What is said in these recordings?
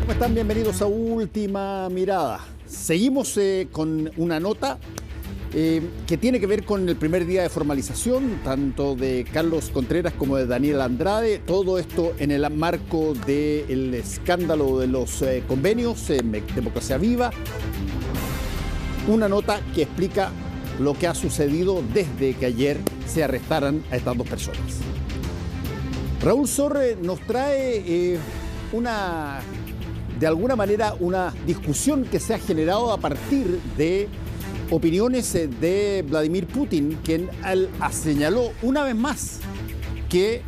¿Cómo están? Bienvenidos a Última Mirada. Seguimos con una nota que tiene que ver con el primer día de formalización, tanto de Carlos Contreras como de Daniel Andrade. Todo esto en el marco del escándalo de los convenios en Democracia Viva. Una nota que explica lo que ha sucedido desde que ayer se arrestaran a estas dos personas. Raúl Sorre nos trae de alguna manera una discusión que se ha generado a partir de opiniones de Vladimir Putin, quien señaló una vez más que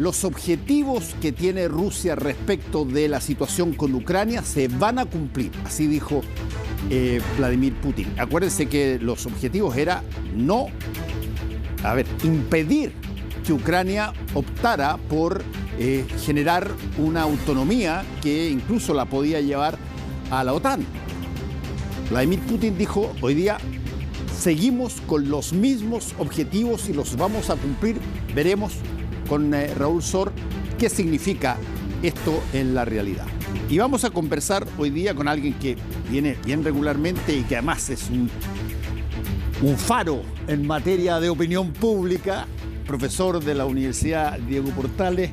los objetivos que tiene Rusia respecto de la situación con Ucrania se van a cumplir. Así dijo Vladimir Putin. Acuérdense que los objetivos era impedir que Ucrania optara por generar una autonomía que incluso la podía llevar a la OTAN. Vladimir Putin dijo: hoy día seguimos con los mismos objetivos y los vamos a cumplir. Veremos con Raúl Sor qué significa esto en la realidad. Y vamos a conversar hoy día con alguien que viene bien regularmente y que además es un faro en materia de opinión pública, profesor de la Universidad Diego Portales,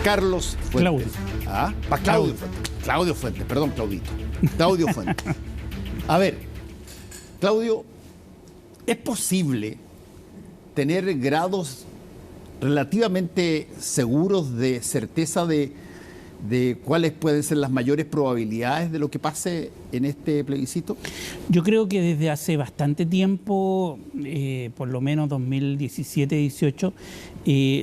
Carlos Fuentes. Claudio Fuentes, perdón, Claudito. Claudio Fuentes. A ver, Claudio, ¿es posible tener grados relativamente seguros de certeza de cuáles pueden ser las mayores probabilidades de lo que pase en este plebiscito? Yo creo que desde hace bastante tiempo, por lo menos 2017-18,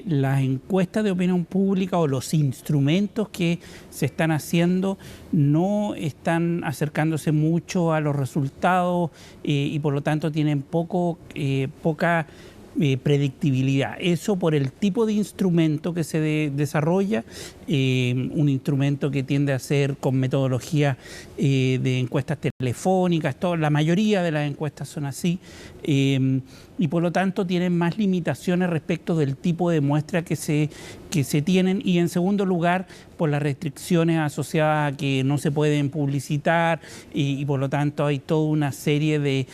las encuestas de opinión pública o los instrumentos que se están haciendo no están acercándose mucho a los resultados y por lo tanto tienen poca predictibilidad. Eso por el tipo de instrumento que se desarrolla, un instrumento que tiende a ser con metodología de encuestas telefónicas, la mayoría de las encuestas son así, y por lo tanto tienen más limitaciones respecto del tipo de muestra que se tienen, y en segundo lugar por las restricciones asociadas a que no se pueden publicitar y por lo tanto hay toda una serie de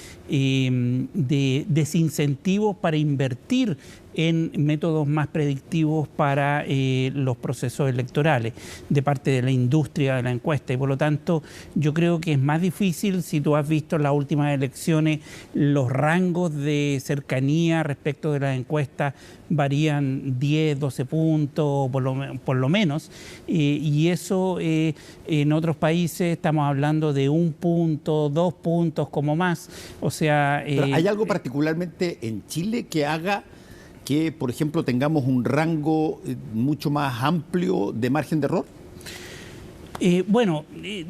desincentivos para invertir en métodos más predictivos para los procesos electorales de parte de la industria de la encuesta, y por lo tanto yo creo que es más difícil. Si tú has visto en las últimas elecciones, los rangos de cercanía respecto de las encuestas varían 10, 12 puntos por lo menos, y eso en otros países estamos hablando de 1 punto, 2 puntos como más. O sea, ¿pero hay algo particularmente en Chile que haga que, por ejemplo, tengamos un rango mucho más amplio de margen de error?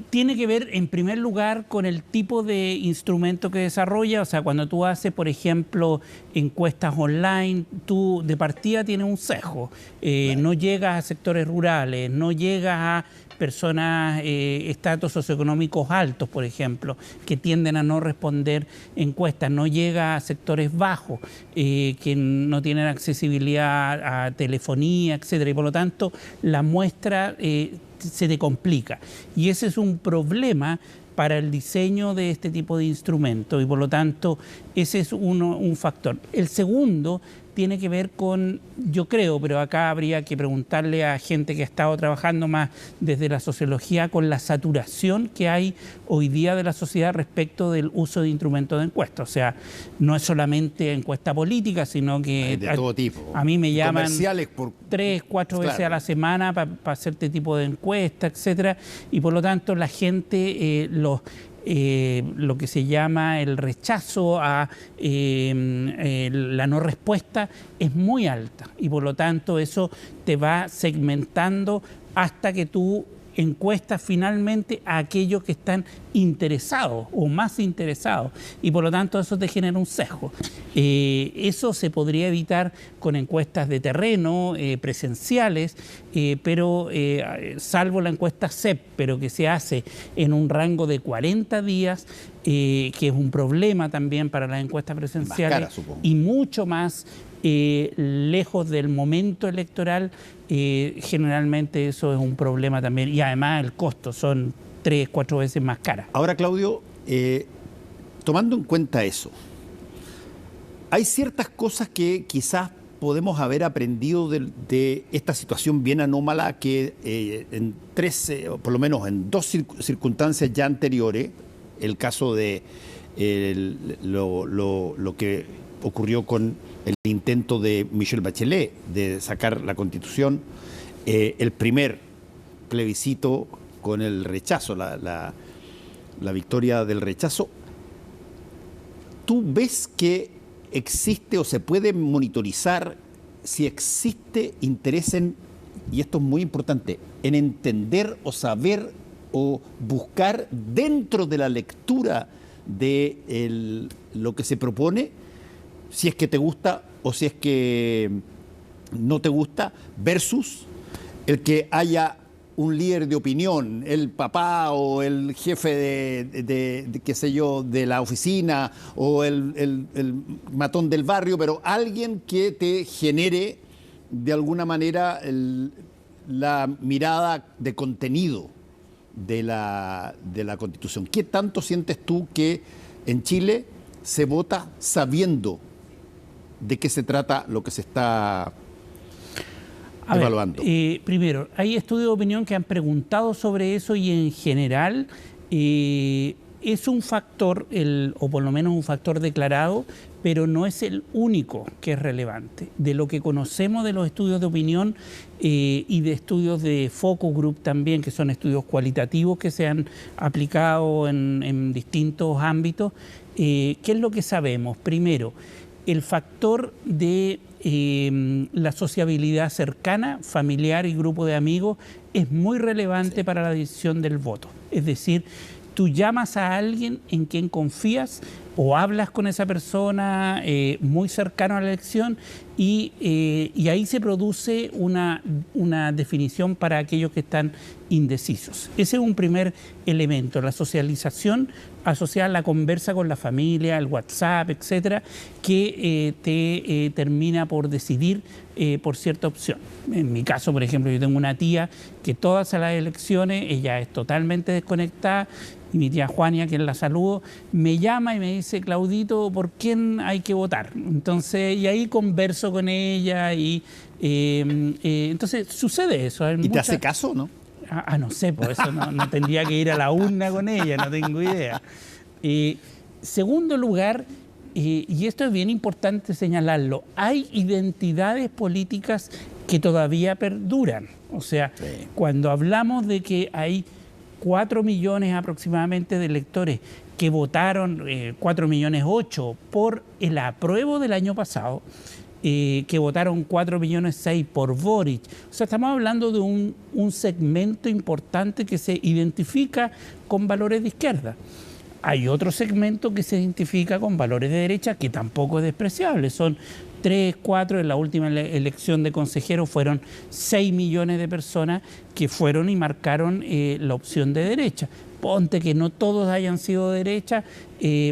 Tiene que ver en primer lugar con el tipo de instrumento que desarrolla. O sea, cuando tú haces, por ejemplo, encuestas online, tú de partida tienes un sesgo. Claro. No llegas a sectores rurales, no llegas a personas estratos socioeconómicos altos, por ejemplo, que tienden a no responder encuestas, no llega a sectores bajos, que no tienen accesibilidad a telefonía, etcétera, y por lo tanto la muestra se te complica. Y ese es un problema para el diseño de este tipo de instrumentos, y por lo tanto ese es un factor. El segundo tiene que ver con, yo creo, pero acá habría que preguntarle a gente que ha estado trabajando más desde la sociología, con la saturación que hay hoy día de la sociedad respecto del uso de instrumentos de encuesta. O sea, no es solamente encuesta política, sino que de todo tipo. A mí me llaman comerciales por 3, 4 veces a la semana para hacer este tipo de encuestas, etcétera, y por lo tanto la gente lo que se llama el rechazo a la no respuesta es muy alta, y por lo tanto eso te va segmentando hasta que tú encuestas finalmente a aquellos que están interesados o más interesados, y por lo tanto eso te genera un sesgo. Eso se podría evitar con encuestas de terreno, presenciales, pero salvo la encuesta CEP, pero que se hace en un rango de 40 días, que es un problema también para las encuestas presenciales, más cara, supongo, y mucho más lejos del momento electoral, generalmente eso es un problema también. Y además el costo son 3, 4 veces más cara. Ahora, Claudio, tomando en cuenta eso, hay ciertas cosas que quizás podemos haber aprendido de esta situación bien anómala que en por lo menos en 2 circunstancias ya anteriores, el caso de lo que ocurrió con el intento de Michelle Bachelet de sacar la Constitución, el primer plebiscito con el rechazo, la victoria del rechazo. ¿Tú ves que existe o se puede monitorizar si existe interés en, y esto es muy importante, en entender o saber o buscar dentro de la lectura de lo que se propone, si es que te gusta o si es que no te gusta, versus el que haya un líder de opinión, el papá o el jefe de qué sé yo, de la oficina o el matón del barrio, pero alguien que te genere de alguna manera la mirada de contenido de la Constitución? ¿Qué tanto sientes tú que en Chile se vota sabiendo de qué se trata lo que se está evaluando? Primero, hay estudios de opinión que han preguntado sobre eso y en general es un factor, o por lo menos un factor declarado, pero no es el único que es relevante. De lo que conocemos de los estudios de opinión y de estudios de focus group también, que son estudios cualitativos que se han aplicado en distintos ámbitos, ¿qué es lo que sabemos? Primero, el factor de la sociabilidad cercana, familiar y grupo de amigos es muy relevante para la decisión del voto. Es decir, tú llamas a alguien en quien confías o hablas con esa persona muy cercano a la elección y ahí se produce una definición para aquellos que están indecisos. Ese es un primer elemento, la socialización asociada a la conversa con la familia, el WhatsApp, etcétera, que te termina por decidir por cierta opción. En mi caso, por ejemplo, yo tengo una tía que todas las elecciones, ella es totalmente desconectada, y mi tía Juania, quien la saludo, me llama y me dice: Claudito, ¿por quién hay que votar? Entonces, y ahí converso con ella y entonces sucede eso. ¿Y te hace caso, no? No sé, por eso no tendría que ir a la urna con ella, no tengo idea. Segundo lugar, y esto es bien importante señalarlo, hay identidades políticas que todavía perduran. O sea, sí, cuando hablamos de que hay 4 millones aproximadamente de electores que votaron, 4,8 millones por el apruebo del año pasado, que votaron 4,6 millones por Boric. O sea, estamos hablando de un segmento importante que se identifica con valores de izquierda. Hay otro segmento que se identifica con valores de derecha que tampoco es despreciable. Son 3, 4, en la última elección de consejeros fueron 6 millones de personas que fueron y marcaron la opción de derecha. Ponte que no todos hayan sido de derecha,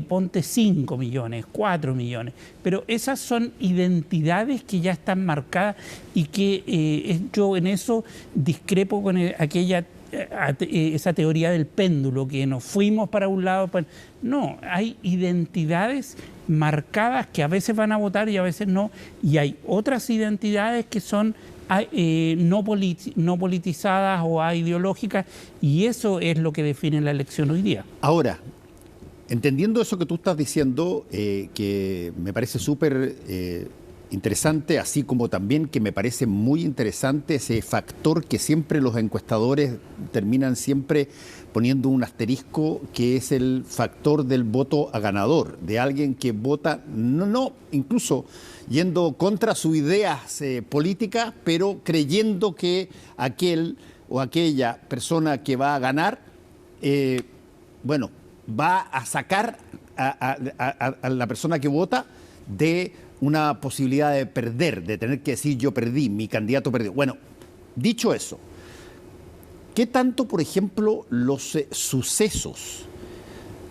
ponte 5 millones, 4 millones. Pero esas son identidades que ya están marcadas y que yo en eso discrepo con esa teoría del péndulo, que nos fuimos para un lado. No, hay identidades marcadas que a veces van a votar y a veces no, y hay otras identidades que son no politizadas o ideológicas, y eso es lo que define la elección hoy día. Ahora, entendiendo eso que tú estás diciendo, que me parece súper interesante, así como también que me parece muy interesante ese factor que siempre los encuestadores terminan siempre poniendo un asterisco, que es el factor del voto a ganador, de alguien que vota, no incluso yendo contra sus ideas políticas, pero creyendo que aquel o aquella persona que va a ganar, va a sacar a la persona que vota de una posibilidad de perder, de tener que decir yo perdí, mi candidato perdió. Bueno, dicho eso, ¿qué tanto, por ejemplo, los sucesos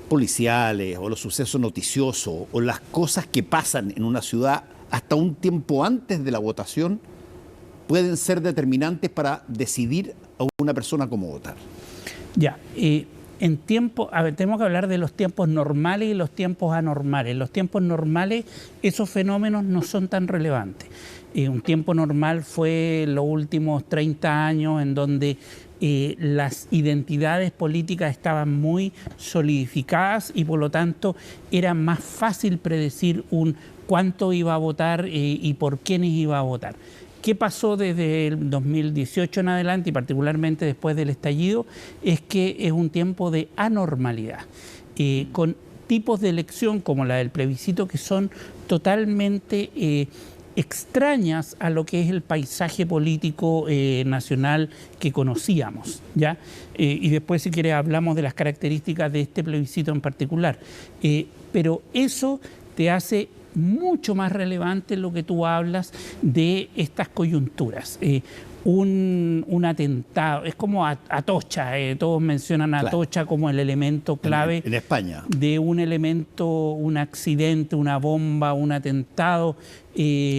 policiales o los sucesos noticiosos o las cosas que pasan en una ciudad hasta un tiempo antes de la votación pueden ser determinantes para decidir a una persona cómo votar? Ya, en tiempo, a ver, tenemos que hablar de los tiempos normales y los tiempos anormales. En los tiempos normales esos fenómenos no son tan relevantes. Un tiempo normal fue los últimos 30 años en donde las identidades políticas estaban muy solidificadas y por lo tanto era más fácil predecir cuánto iba a votar y por quiénes iba a votar. ¿Qué pasó desde el 2018 en adelante y particularmente después del estallido? Es que es un tiempo de anormalidad, con tipos de elección como la del plebiscito que son totalmente extrañas a lo que es el paisaje político nacional que conocíamos, ¿ya? Y después, si quieres, hablamos de las características de este plebiscito en particular. Pero eso te hace mucho más relevante lo que tú hablas de estas coyunturas. Un atentado, es como Atocha, todos mencionan a Atocha como el elemento clave en España de un elemento, un accidente, una bomba, un atentado.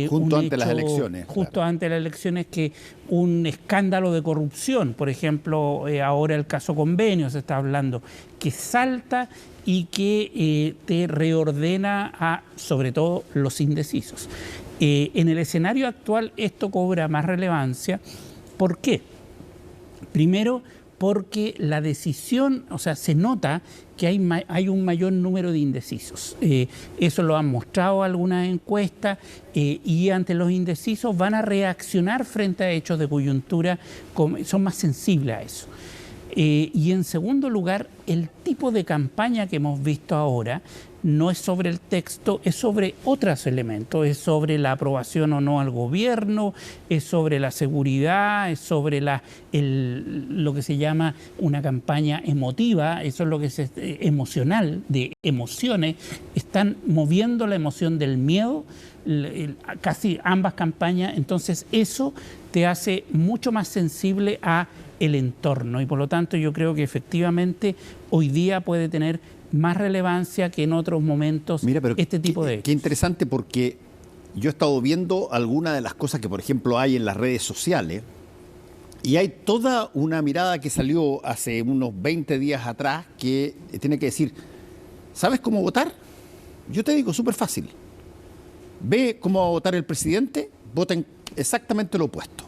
Justo antes de las elecciones. Justo antes de las elecciones, que un escándalo de corrupción, por ejemplo, ahora el caso Convenio se está hablando, que salta y que te reordena a, sobre todo, los indecisos. En el escenario actual esto cobra más relevancia. ¿Por qué? Primero, porque la decisión, o sea, se nota que hay un mayor número de indecisos. Eso lo han mostrado algunas encuestas y ante los indecisos van a reaccionar frente a hechos de coyuntura, son más sensibles a eso. Y en segundo lugar, el tipo de campaña que hemos visto ahora no es sobre el texto, es sobre otros elementos, es sobre la aprobación o no al gobierno, es sobre la seguridad, es sobre lo que se llama una campaña emotiva, eso es lo que es emocional, de emociones, están moviendo la emoción del miedo, casi ambas campañas, entonces eso te hace mucho más sensible a el entorno y por lo tanto yo creo que efectivamente hoy día puede tener más relevancia que en otros momentos. Mira, pero este tipo de hechos. Qué interesante, porque yo he estado viendo algunas de las cosas que por ejemplo hay en las redes sociales y hay toda una mirada que salió hace unos 20 días atrás que tiene que decir, ¿sabes cómo votar? Yo te digo, súper fácil. Ve cómo va a votar el presidente, voten exactamente lo opuesto.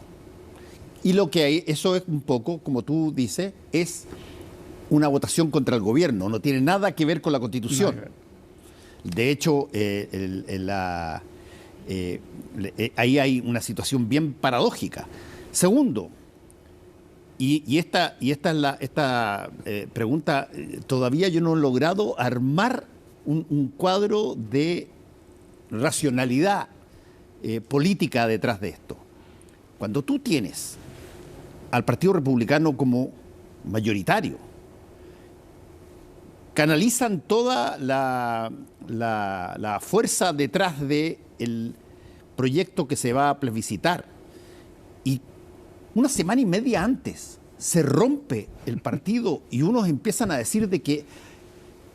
Y lo que hay, eso es un poco, como tú dices, es una votación contra el gobierno, no tiene nada que ver con la Constitución. De hecho, ahí hay una situación bien paradójica. Segundo, y esta pregunta, todavía yo no he logrado armar un cuadro de racionalidad política detrás de esto. Cuando tú tienes al Partido Republicano como mayoritario, canalizan toda la fuerza detrás del proyecto que se va a plebiscitar. Y una semana y media antes se rompe el partido y unos empiezan a decir de que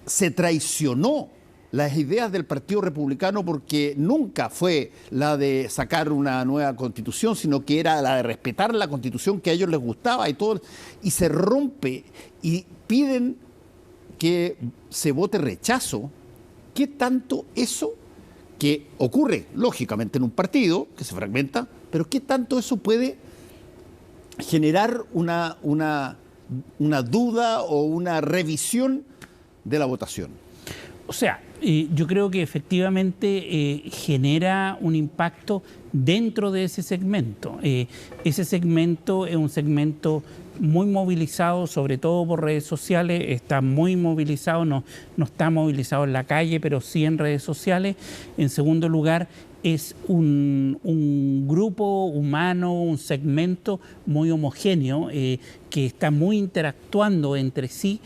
se traicionó las ideas del Partido Republicano porque nunca fue la de sacar una nueva constitución, sino que era la de respetar la constitución que a ellos les gustaba y todo, y se rompe y piden que se vote rechazo. ¿Qué tanto eso, que ocurre lógicamente en un partido que se fragmenta, pero qué tanto eso puede generar una duda o una revisión de la votación? O sea, yo creo que efectivamente genera un impacto dentro de ese segmento. Ese segmento es un segmento muy movilizado, sobre todo por redes sociales, está muy movilizado, no está movilizado en la calle, pero sí en redes sociales. En segundo lugar, es un grupo humano, un segmento muy homogéneo que está muy interactuando entre sí,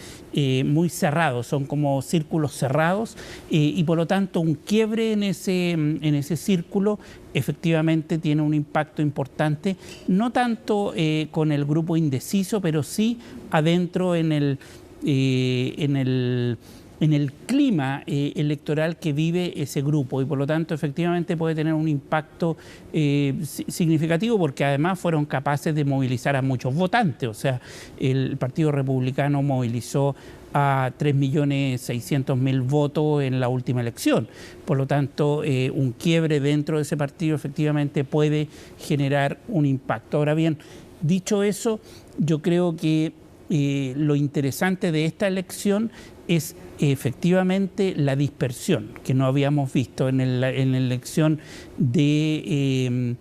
muy cerrados, son como círculos cerrados y por lo tanto un quiebre en ese círculo efectivamente tiene un impacto importante, no tanto con el grupo indeciso, pero sí adentro en el en el clima electoral que vive ese grupo, y por lo tanto efectivamente puede tener un impacto significativo, porque además fueron capaces de movilizar a muchos votantes. O sea, el Partido Republicano movilizó a 3.600.000 votos en la última elección. Por lo tanto, un quiebre dentro de ese partido efectivamente puede generar un impacto. Ahora bien, dicho eso, yo creo que lo interesante de esta elección es efectivamente la dispersión que no habíamos visto en la elección de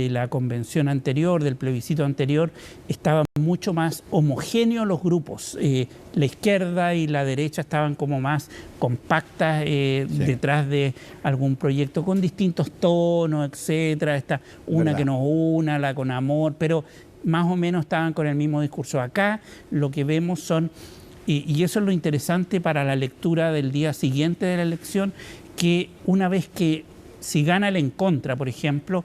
la convención anterior, del plebiscito anterior. Estaban mucho más homogéneos los grupos. La izquierda y la derecha estaban como más compactas detrás de algún proyecto con distintos tonos, etcétera. Esta una que nos una, la con amor, pero más o menos estaban con el mismo discurso. Acá lo que vemos son, y eso es lo interesante para la lectura del día siguiente de la elección, que una vez que si gana el en contra, por ejemplo,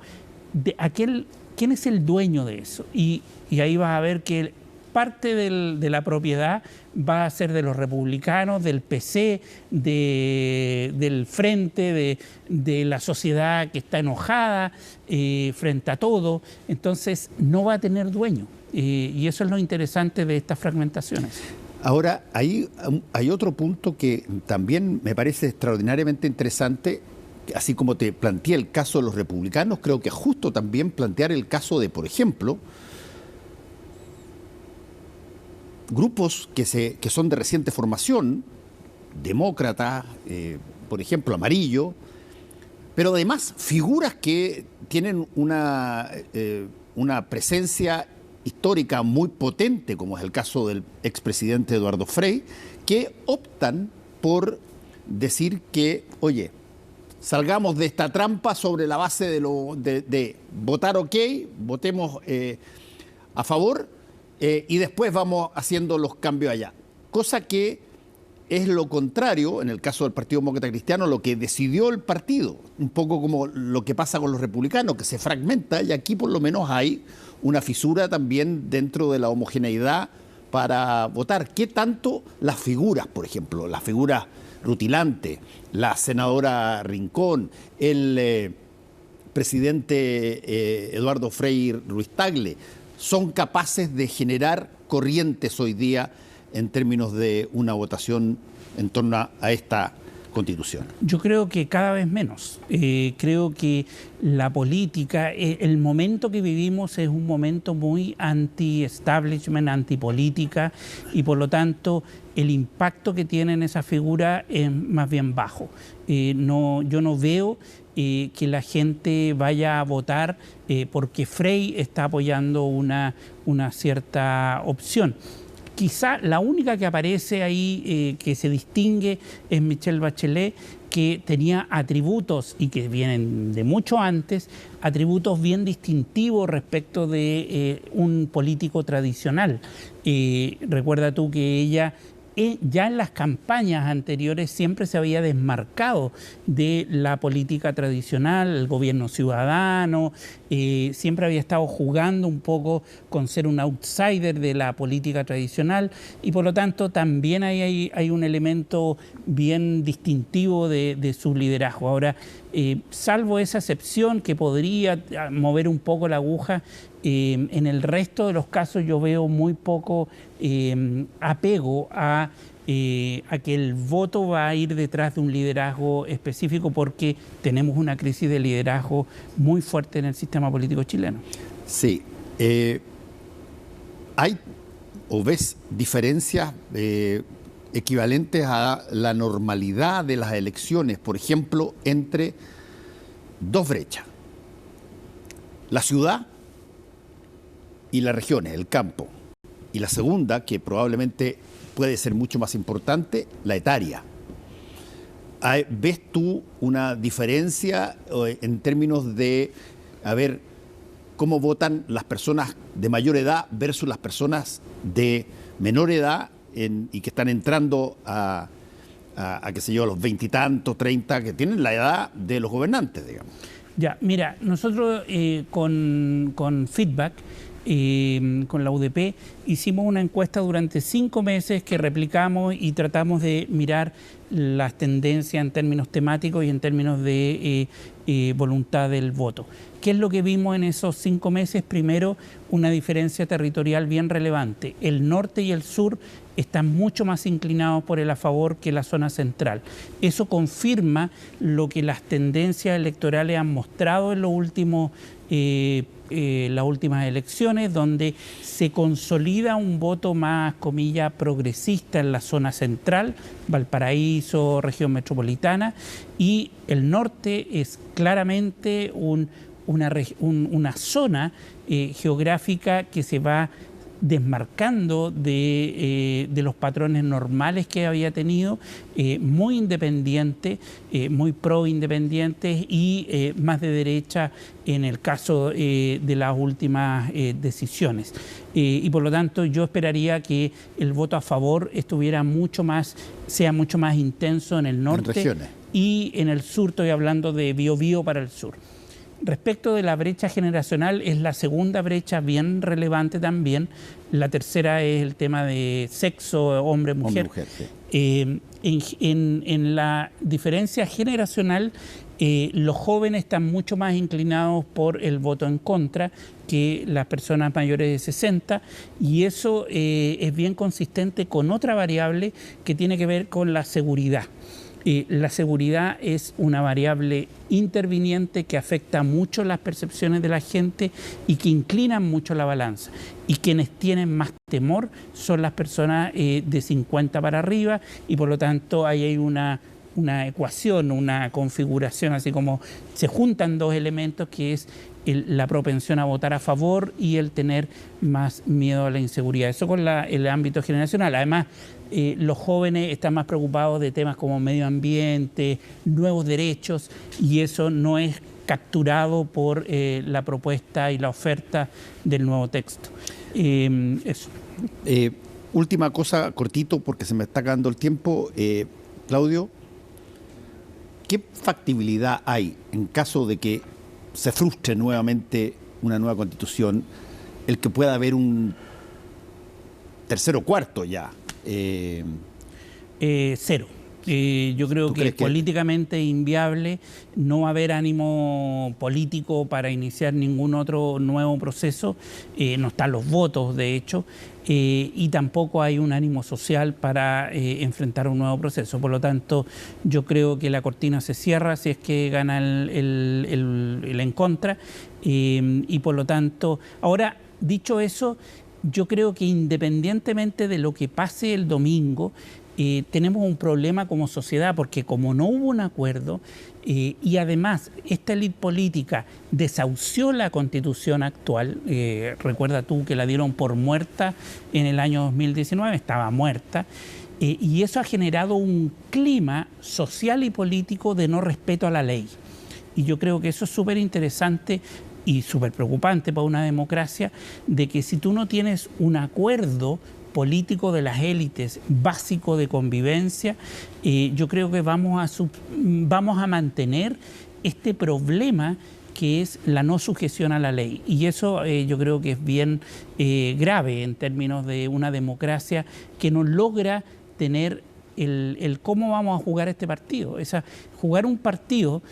¿quién es el dueño de eso? Y ahí vas a ver que parte de la propiedad va a ser de los republicanos, del PC, del Frente, de la sociedad que está enojada frente a todo. Entonces no va a tener dueño. Y eso es lo interesante de estas fragmentaciones. Ahora, hay otro punto que también me parece extraordinariamente interesante. Así como te planteé el caso de los republicanos, creo que es justo también plantear el caso de, por ejemplo, grupos que son de reciente formación, demócratas, por ejemplo, Amarillo, pero además figuras que tienen una presencia histórica muy potente, como es el caso del expresidente Eduardo Frei, que optan por decir que, oye, salgamos de esta trampa sobre la base de votar ok, votemos a favor, y después vamos haciendo los cambios allá. Cosa que es lo contrario, en el caso del Partido Demócrata Cristiano, lo que decidió el partido, un poco como lo que pasa con los republicanos, que se fragmenta, y aquí por lo menos hay una fisura también dentro de la homogeneidad para votar. ¿Qué tanto las figuras, por ejemplo, las figuras rutilantes, la senadora Rincón, el presidente Eduardo Frei Ruiz Tagle, son capaces de generar corrientes hoy día en términos de una votación en torno a esta Constitución? Yo creo que cada vez menos. Creo que la política, el momento que vivimos es un momento muy anti-establishment, antipolítica, y por lo tanto el impacto que tiene esa figura es más bien bajo. Yo no veo que la gente vaya a votar porque Frei está apoyando una cierta opción. Quizá la única que aparece ahí que se distingue es Michelle Bachelet, que tenía atributos, y que vienen de mucho antes, atributos bien distintivos respecto de un político tradicional. Recuerda tú que ella ya en las campañas anteriores siempre se había desmarcado de la política tradicional, el gobierno ciudadano, siempre había estado jugando un poco con ser un outsider de la política tradicional, y por lo tanto también hay un elemento bien distintivo de su liderazgo. Ahora, salvo esa excepción que podría mover un poco la aguja, en el resto de los casos yo veo muy poco apego a que el voto va a ir detrás de un liderazgo específico, porque tenemos una crisis de liderazgo muy fuerte en el sistema político chileno. Sí. ¿Hay o ves diferencias equivalentes a la normalidad de las elecciones, por ejemplo, entre dos brechas? La ciudad y las regiones, el campo. Y la segunda, que probablemente puede ser mucho más importante, la etaria. ¿Ves tú una diferencia en términos de, cómo votan las personas de mayor edad versus las personas de menor edad y que están entrando a qué sé yo, los 20 y tantos, 30, que tienen la edad de los gobernantes, digamos? Ya, mira, nosotros con Feedback con la UDP, hicimos una encuesta durante 5 meses que replicamos y tratamos de mirar las tendencias en términos temáticos y en términos de voluntad del voto. ¿Qué es lo que vimos en esos 5 meses? Primero, una diferencia territorial bien relevante. El norte y el sur están mucho más inclinados por el a favor que la zona central. Eso confirma lo que las tendencias electorales han mostrado en los últimos las últimas elecciones, donde se consolida un voto más, comillas, progresista en la zona central, Valparaíso, región metropolitana, y el norte es claramente una zona geográfica que se va desmarcando de los patrones normales que había tenido, muy independiente, muy pro-independientes y más de derecha en el caso de las últimas decisiones. Y por lo tanto yo esperaría que el voto a favor sea mucho más intenso en el norte. En regiones. Y en el sur, estoy hablando de Biobío para el sur. Respecto de la brecha generacional, es la segunda brecha bien relevante también. La tercera es el tema de sexo, hombre-mujer. Sí. En la diferencia generacional, los jóvenes están mucho más inclinados por el voto en contra que las personas mayores de 60, y eso es bien consistente con otra variable que tiene que ver con la seguridad. La seguridad es una variable interviniente que afecta mucho las percepciones de la gente y que inclinan mucho la balanza. Y quienes tienen más temor son las personas de 50 para arriba, y por lo tanto ahí hay una ecuación, una configuración, así como se juntan dos elementos, que es la propensión a votar a favor y el tener más miedo a la inseguridad. Eso con el ámbito generacional. Además, los jóvenes están más preocupados de temas como medio ambiente, nuevos derechos, y eso no es capturado por la propuesta y la oferta del nuevo texto. Eso. Última cosa, cortito, porque se me está acabando el tiempo. Claudio, ¿qué factibilidad hay en caso de que se frustre nuevamente una nueva constitución, el que pueda haber un tercero o cuarto ya? Cero. Yo creo que es políticamente inviable, no va a haber ánimo político para iniciar ningún otro nuevo proceso, no están los votos de hecho, y tampoco hay un ánimo social para enfrentar un nuevo proceso. Por lo tanto, yo creo que la cortina se cierra si es que gana el en contra, y por lo tanto, ahora, dicho eso, yo creo que independientemente de lo que pase el domingo, tenemos un problema como sociedad, porque como no hubo un acuerdo y además esta élite política desahució la constitución actual, recuerda tú que la dieron por muerta en el año 2019, estaba muerta, y eso ha generado un clima social y político de no respeto a la ley. Y yo creo que eso es súper interesante y súper preocupante para una democracia, de que si tú no tienes un acuerdo político de las élites básico de convivencia, yo creo que vamos a mantener este problema que es la no sujeción a la ley. Y eso yo creo que es bien grave en términos de una democracia que no logra tener el cómo vamos a jugar este partido. Jugar un partido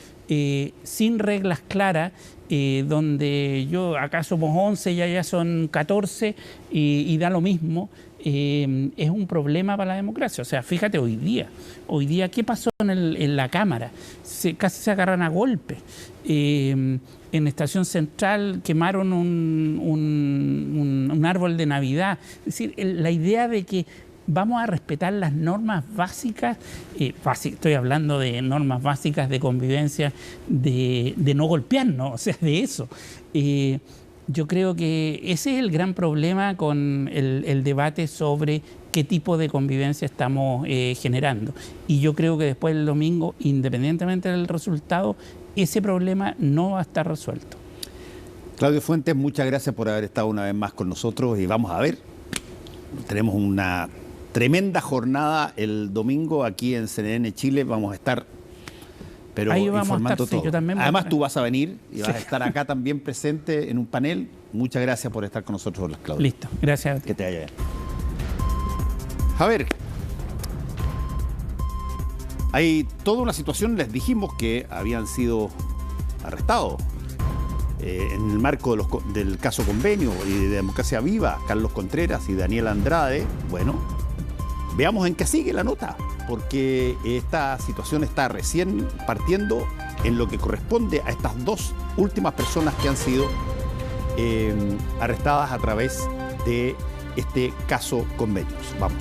sin reglas claras, donde acá somos 11 y allá son 14 y da lo mismo, es un problema para la democracia. O sea, fíjate hoy día ¿qué pasó en la Cámara? Casi se agarran a golpes. En Estación Central quemaron un árbol de Navidad. Es decir, la idea de que vamos a respetar las normas básicas, estoy hablando de normas básicas de convivencia, de no golpearnos, o sea, de eso. Yo creo que ese es el gran problema con el debate sobre qué tipo de convivencia estamos generando. Y yo creo que después del domingo, independientemente del resultado, ese problema no va a estar resuelto. Claudio Fuentes, muchas gracias por haber estado una vez más con nosotros, y vamos a ver, tenemos una tremenda jornada el domingo aquí en CNN Chile, vamos a estar pero ahí vamos informando a estar, todo. Sí, yo también Además, tú vas a venir y vas a estar acá también presente en un panel. Muchas gracias por estar con nosotros, Claudia. Listo, gracias. Que te vaya bien. A ver, hay toda una situación. Les dijimos que habían sido arrestados en el marco del caso Convenio y de Democracia Viva, Carlos Contreras y Daniel Andrade. Bueno, veamos en qué sigue la nota, porque esta situación está recién partiendo en lo que corresponde a estas dos últimas personas que han sido arrestadas a través de este caso Convenios. Vamos.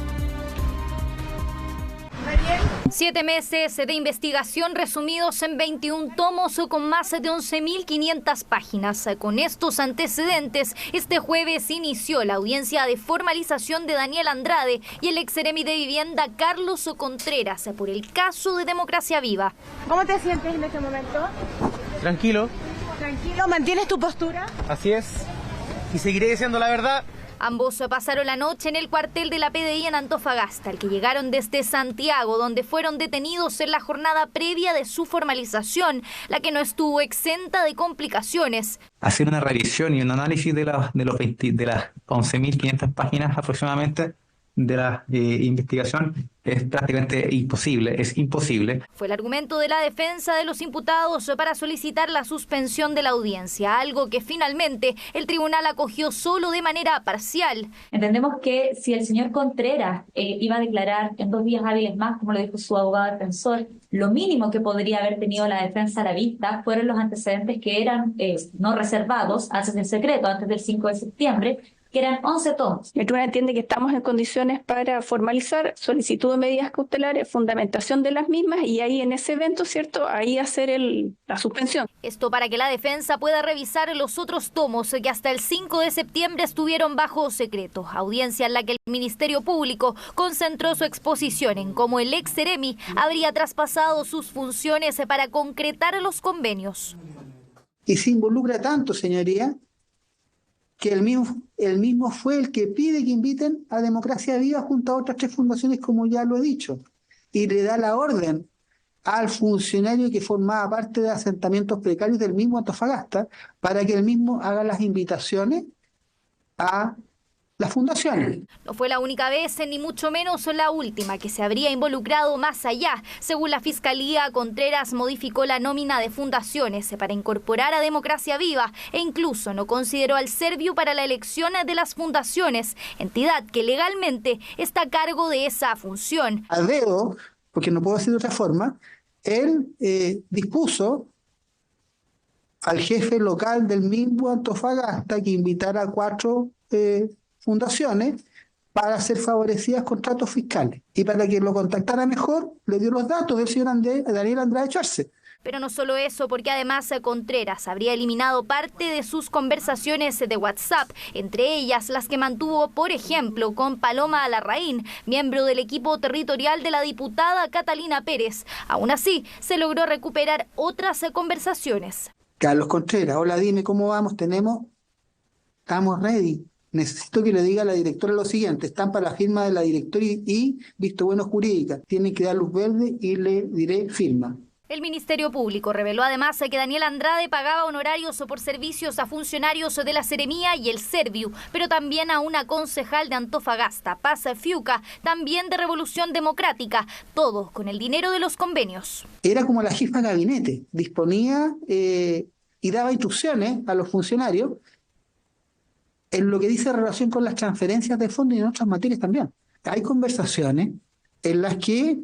7 meses de investigación resumidos en 21 tomos con más de 11.500 páginas. Con estos antecedentes, este jueves inició la audiencia de formalización de Daniel Andrade y el ex-seremi de Vivienda Carlos Contreras por el caso de Democracia Viva. ¿Cómo te sientes en este momento? Tranquilo. ¿Tranquilo? ¿Mantienes tu postura? Así es. Y seguiré diciendo la verdad. Ambos pasaron la noche en el cuartel de la PDI en Antofagasta, al que llegaron desde Santiago, donde fueron detenidos en la jornada previa de su formalización, la que no estuvo exenta de complicaciones. Hacer una revisión y un análisis de las 11.500 páginas aproximadamente de la investigación es prácticamente imposible, es imposible. Fue el argumento de la defensa de los imputados para solicitar la suspensión de la audiencia, algo que finalmente el tribunal acogió solo de manera parcial. Entendemos que si el señor Contreras iba a declarar en 2 días hábiles más, como lo dijo su abogado defensor, lo mínimo que podría haber tenido la defensa a la vista fueron los antecedentes que eran no reservados, antes del secreto, antes del 5 de septiembre, que eran 11 tomos. El tribunal entiende que estamos en condiciones para formalizar solicitud de medidas cautelares, fundamentación de las mismas y ahí en ese evento, ¿cierto? Ahí hacer la suspensión. Esto para que la defensa pueda revisar los otros tomos que hasta el 5 de septiembre estuvieron bajo secreto. Audiencia en la que el Ministerio Público concentró su exposición en cómo el ex-seremi habría traspasado sus funciones para concretar los convenios. Y se involucra tanto, señoría, que el mismo fue el que pide que inviten a Democracia Viva junto a otras 3 fundaciones, como ya lo he dicho, y le da la orden al funcionario que formaba parte de asentamientos precarios del mismo Antofagasta para que él mismo haga las invitaciones a las fundaciones. No fue la única vez, ni mucho menos la última, que se habría involucrado más allá. Según la Fiscalía, Contreras modificó la nómina de fundaciones para incorporar a Democracia Viva e incluso no consideró al Serviu para la elección de las fundaciones, entidad que legalmente está a cargo de esa función. A dedo, porque no puedo decir de otra forma, él dispuso al jefe local del mismo Antofagasta que invitara a 4 fundaciones para ser favorecidas con tratos fiscales. Y para que lo contactara mejor, le dio los datos del señor Daniel Andrade Schwarze. Pero no solo eso, porque además Contreras habría eliminado parte de sus conversaciones de WhatsApp, entre ellas las que mantuvo, por ejemplo, con Paloma Larraín, miembro del equipo territorial de la diputada Catalina Pérez. Aún así, se logró recuperar otras conversaciones. Carlos Contreras, hola, dime cómo vamos, estamos ready. Necesito que le diga a la directora lo siguiente: están para la firma de la directora y visto bueno jurídica. Tienen que dar luz verde y le diré firma. El Ministerio Público reveló además que Daniel Andrade pagaba honorarios por servicios a funcionarios de la Seremía y el Serviu, pero también a una concejal de Antofagasta, Paz Fiuca, también de Revolución Democrática, todo con el dinero de los convenios. Era como la jefa de gabinete, disponía y daba instrucciones a los funcionarios en lo que dice relación con las transferencias de fondos y en otras materias también. Hay conversaciones en las que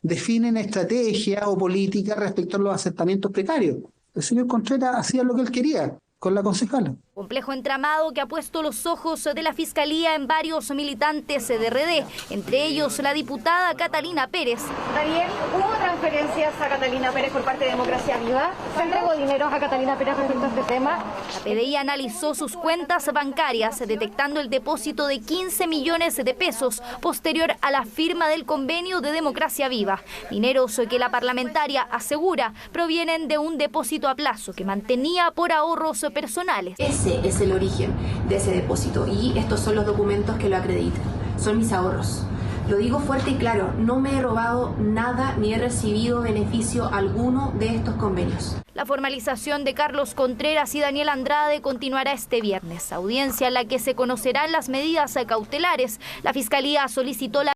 definen estrategias o políticas respecto a los asentamientos precarios. El señor Contreras hacía lo que él quería con la concejala. Complejo entramado que ha puesto los ojos de la Fiscalía en varios militantes de RD, entre ellos la diputada Catalina Pérez. Daniel, ¿hubo transferencias a Catalina Pérez por parte de Democracia Viva? ¿Se entregó dinero a Catalina Pérez respecto a este tema? La PDI analizó sus cuentas bancarias, detectando el depósito de 15 millones de pesos posterior a la firma del convenio de Democracia Viva. Dineros que la parlamentaria asegura provienen de un depósito a plazo que mantenía por ahorros personales. Ese es el origen de ese depósito y estos son los documentos que lo acreditan. Son mis ahorros. Lo digo fuerte y claro, no me he robado nada ni he recibido beneficio alguno de estos convenios. La formalización de Carlos Contreras y Daniel Andrade continuará este viernes, audiencia en la que se conocerán las medidas cautelares. La Fiscalía solicitó la